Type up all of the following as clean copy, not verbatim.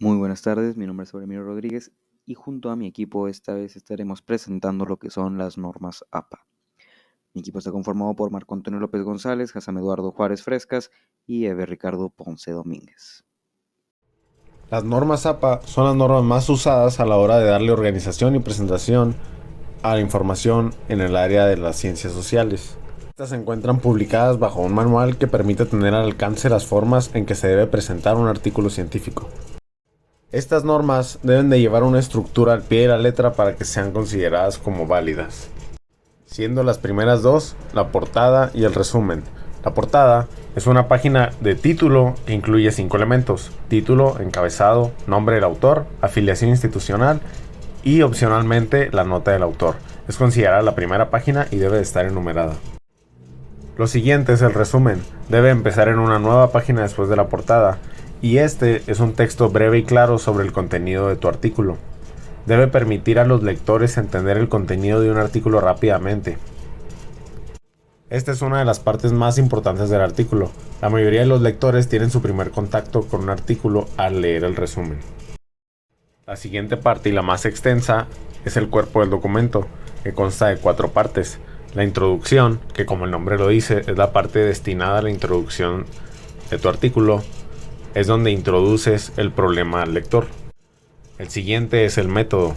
Muy buenas tardes, mi nombre es Auremiro Rodríguez y junto a mi equipo esta vez estaremos presentando lo que son las normas APA. Mi equipo está conformado por Marco Antonio López González, Hassan Eduardo Juárez Frescas y Eber Ricardo Ponce Domínguez. Las normas APA son las normas más usadas a la hora de darle organización y presentación a la información en el área de las ciencias sociales. Estas se encuentran publicadas bajo un manual que permite tener al alcance las formas en que se debe presentar un artículo científico. Estas normas deben de llevar una estructura al pie de la letra para que sean consideradas como válidas, siendo las primeras dos la portada y el resumen. La portada es una página de título que incluye 5 elementos: título, encabezado, nombre del autor, afiliación institucional y opcionalmente la nota del autor. Es considerada la primera página y debe de estar enumerada. Lo siguiente es el resumen. Debe empezar en una nueva página después de la portada, y este es un texto breve y claro sobre el contenido de tu artículo. Debe permitir a los lectores entender el contenido de un artículo rápidamente. Esta es una de las partes más importantes del artículo. La mayoría de los lectores tienen su primer contacto con un artículo al leer el resumen. La siguiente parte y la más extensa es el cuerpo del documento, que consta de 4 partes. La introducción, que como el nombre lo dice, es la parte destinada a la introducción de tu artículo. Es donde introduces el problema al lector. El siguiente es el método.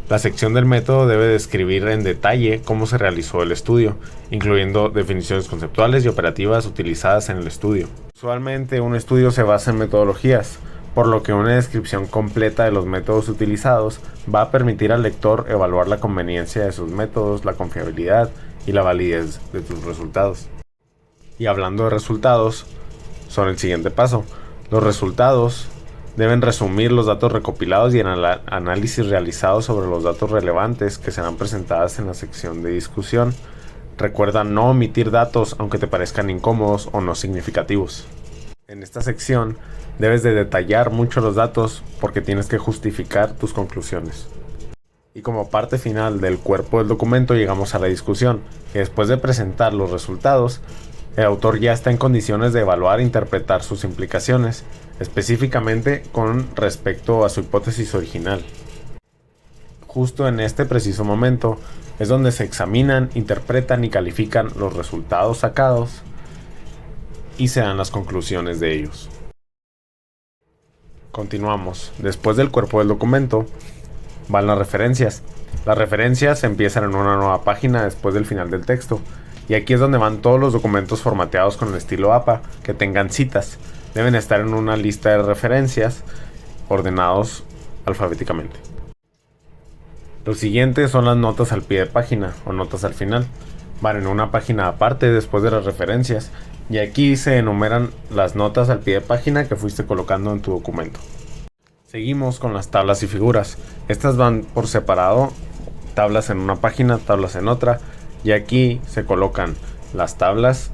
La sección del método debe describir en detalle cómo se realizó el estudio, incluyendo definiciones conceptuales y operativas utilizadas en el estudio. Usualmente un estudio se basa en metodologías, por lo que una descripción completa de los métodos utilizados va a permitir al lector evaluar la conveniencia de sus métodos, la confiabilidad y la validez de tus resultados. Y hablando de resultados, son el siguiente paso. Los resultados deben resumir los datos recopilados y el análisis realizado sobre los datos relevantes que serán presentadas en la sección de discusión. Recuerda no omitir datos aunque te parezcan incómodos o no significativos. En esta sección debes de detallar mucho los datos porque tienes que justificar tus conclusiones. Y como parte final del cuerpo del documento llegamos a la discusión, que después de presentar los resultados, el autor ya está en condiciones de evaluar e interpretar sus implicaciones, específicamente con respecto a su hipótesis original. Justo en este preciso momento es donde se examinan, interpretan y califican los resultados sacados y se dan las conclusiones de ellos. Continuamos. Después del cuerpo del documento van las referencias. Las referencias empiezan en una nueva página después del final del texto. Y aquí es donde van todos los documentos formateados con el estilo APA que tengan citas. Deben estar en una lista de referencias ordenados alfabéticamente. Lo siguiente son las notas al pie de página o notas al final. Van en una página aparte después de las referencias y aquí se enumeran las notas al pie de página que fuiste colocando en tu documento. Seguimos con las tablas y figuras. Estas van por separado, tablas en una página, tablas en otra. Y aquí se colocan las tablas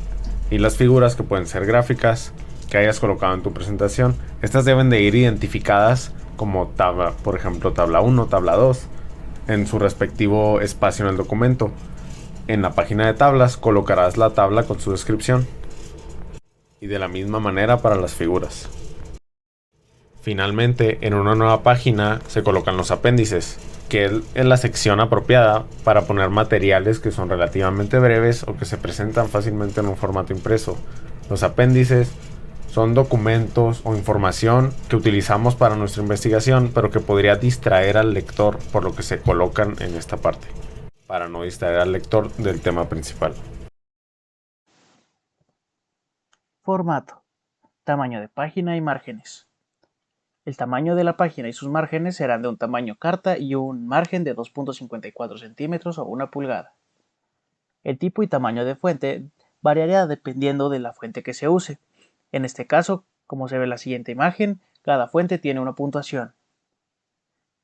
y las figuras que pueden ser gráficas que hayas colocado en tu presentación. Estas deben de ir identificadas como tabla, por ejemplo, tabla 1, tabla 2, en su respectivo espacio en el documento. En la página de tablas colocarás la tabla con su descripción. Y de la misma manera para las figuras. Finalmente, en una nueva página se colocan los apéndices, que es la sección apropiada para poner materiales que son relativamente breves o que se presentan fácilmente en un formato impreso. Los apéndices son documentos o información que utilizamos para nuestra investigación, pero que podría distraer al lector, por lo que se colocan en esta parte, para no distraer al lector del tema principal. Formato, tamaño de página y márgenes. El tamaño de la página y sus márgenes serán de un tamaño carta y un margen de 2.54 centímetros o 1 pulgada. El tipo y tamaño de fuente variará dependiendo de la fuente que se use. En este caso, como se ve en la siguiente imagen, cada fuente tiene una puntuación.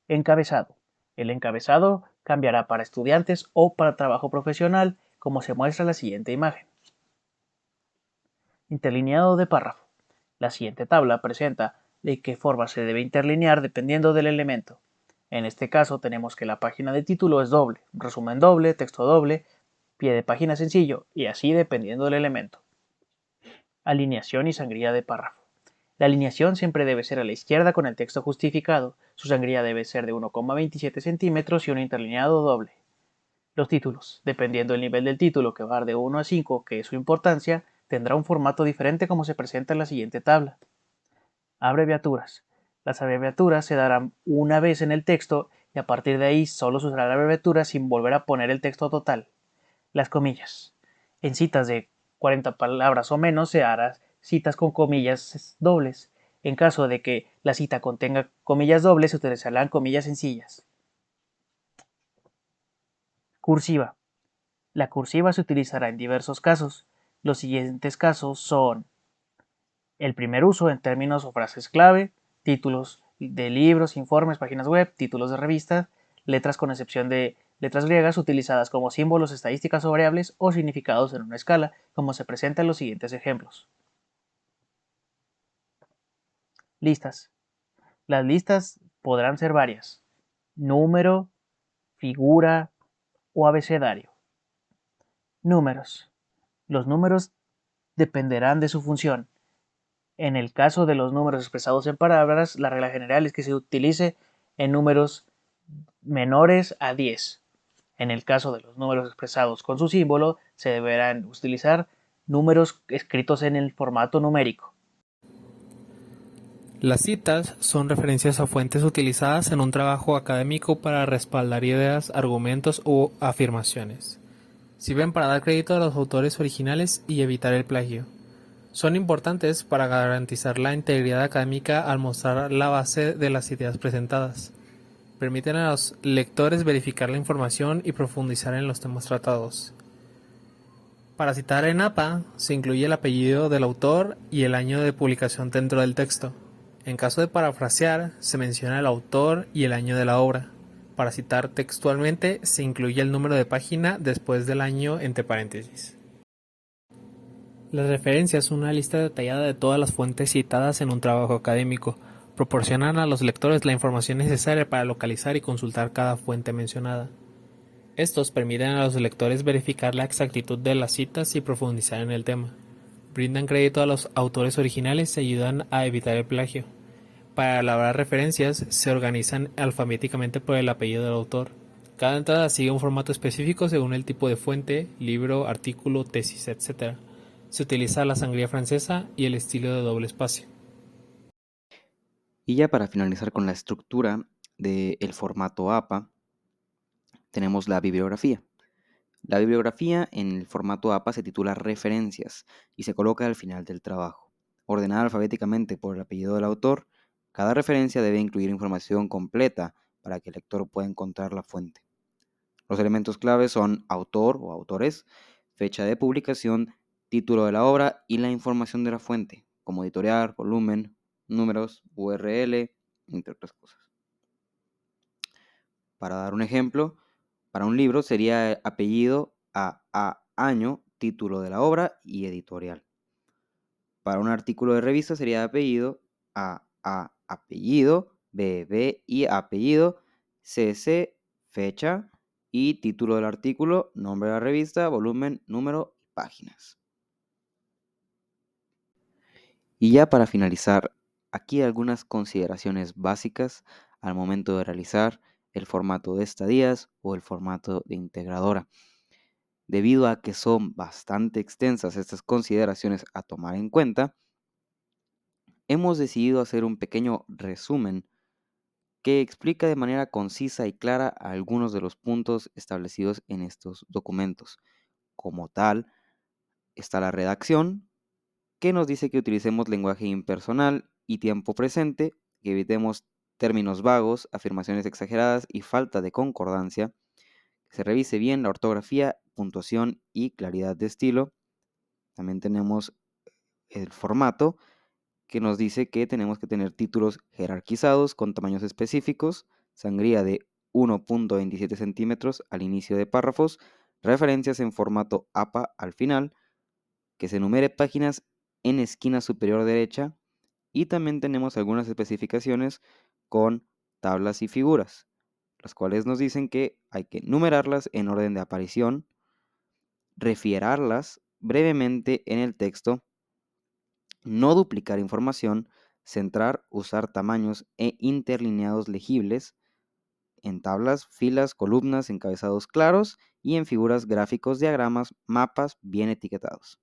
Encabezado. El encabezado cambiará para estudiantes o para trabajo profesional, como se muestra en la siguiente imagen. Interlineado de párrafo. La siguiente tabla presenta de qué forma se debe interlinear dependiendo del elemento. En este caso tenemos que la página de título es doble, resumen doble, texto doble, pie de página sencillo y así dependiendo del elemento. Alineación y sangría de párrafo. La alineación siempre debe ser a la izquierda con el texto justificado. Su sangría debe ser de 1,27 centímetros y un interlineado doble. Los títulos, dependiendo del nivel del título, que va de 1 a 5, que es su importancia, tendrá un formato diferente como se presenta en la siguiente tabla. Abreviaturas. Las abreviaturas se darán una vez en el texto y a partir de ahí solo se usará la abreviatura sin volver a poner el texto total. Las comillas. En citas de 40 palabras o menos se harán citas con comillas dobles. En caso de que la cita contenga comillas dobles, se utilizarán comillas sencillas. Cursiva. La cursiva se utilizará en diversos casos. Los siguientes casos son el primer uso en términos o frases clave, títulos de libros, informes, páginas web, títulos de revistas, letras con excepción de letras griegas utilizadas como símbolos, estadísticas o variables o significados en una escala, como se presenta en los siguientes ejemplos. Listas. Las listas podrán ser varias: número, figura o abecedario. Números. Los números dependerán de su función. En el caso de los números expresados en palabras, la regla general es que se utilice en números menores a 10. En el caso de los números expresados con su símbolo, se deberán utilizar números escritos en el formato numérico. Las citas son referencias a fuentes utilizadas en un trabajo académico para respaldar ideas, argumentos u afirmaciones. Sirven para dar crédito a los autores originales y evitar el plagio. Son importantes para garantizar la integridad académica al mostrar la base de las ideas presentadas. Permiten a los lectores verificar la información y profundizar en los temas tratados. Para citar en APA, se incluye el apellido del autor y el año de publicación dentro del texto. En caso de parafrasear, se menciona el autor y el año de la obra. Para citar textualmente, se incluye el número de página después del año entre paréntesis. Las referencias son una lista detallada de todas las fuentes citadas en un trabajo académico. Proporcionan a los lectores la información necesaria para localizar y consultar cada fuente mencionada. Estos permiten a los lectores verificar la exactitud de las citas y profundizar en el tema. Brindan crédito a los autores originales y ayudan a evitar el plagio. Para elaborar referencias, se organizan alfabéticamente por el apellido del autor. Cada entrada sigue un formato específico según el tipo de fuente, libro, artículo, tesis, etc. Se utiliza la sangría francesa y el estilo de doble espacio. Y ya para finalizar con la estructura del formato APA, tenemos la bibliografía. La bibliografía en el formato APA se titula Referencias y se coloca al final del trabajo. Ordenada alfabéticamente por el apellido del autor, cada referencia debe incluir información completa para que el lector pueda encontrar la fuente. Los elementos claves son autor o autores, fecha de publicación, título de la obra y la información de la fuente, como editorial, volumen, números, URL, entre otras cosas. Para dar un ejemplo, para un libro sería apellido a año, título de la obra y editorial. Para un artículo de revista sería apellido a apellido, b y apellido, cc, fecha y título del artículo, nombre de la revista, volumen, número y páginas. Y ya para finalizar, aquí algunas consideraciones básicas al momento de realizar el formato de estadías o el formato de integradora. Debido a que son bastante extensas estas consideraciones a tomar en cuenta, hemos decidido hacer un pequeño resumen que explica de manera concisa y clara algunos de los puntos establecidos en estos documentos. Como tal, está la redacción, que nos dice que utilicemos lenguaje impersonal y tiempo presente, que evitemos términos vagos, afirmaciones exageradas y falta de concordancia, que se revise bien la ortografía, puntuación y claridad de estilo. También tenemos el formato, que nos dice que tenemos que tener títulos jerarquizados con tamaños específicos, sangría de 1,27 centímetros al inicio de párrafos, referencias en formato APA al final, que se enumere páginas en esquina superior derecha y también tenemos algunas especificaciones con tablas y figuras, las cuales nos dicen que hay que numerarlas en orden de aparición, refierarlas brevemente en el texto, no duplicar información, Centrar, usar tamaños e interlineados legibles en tablas, filas, columnas, encabezados claros y en figuras, gráficos, diagramas, mapas bien etiquetados.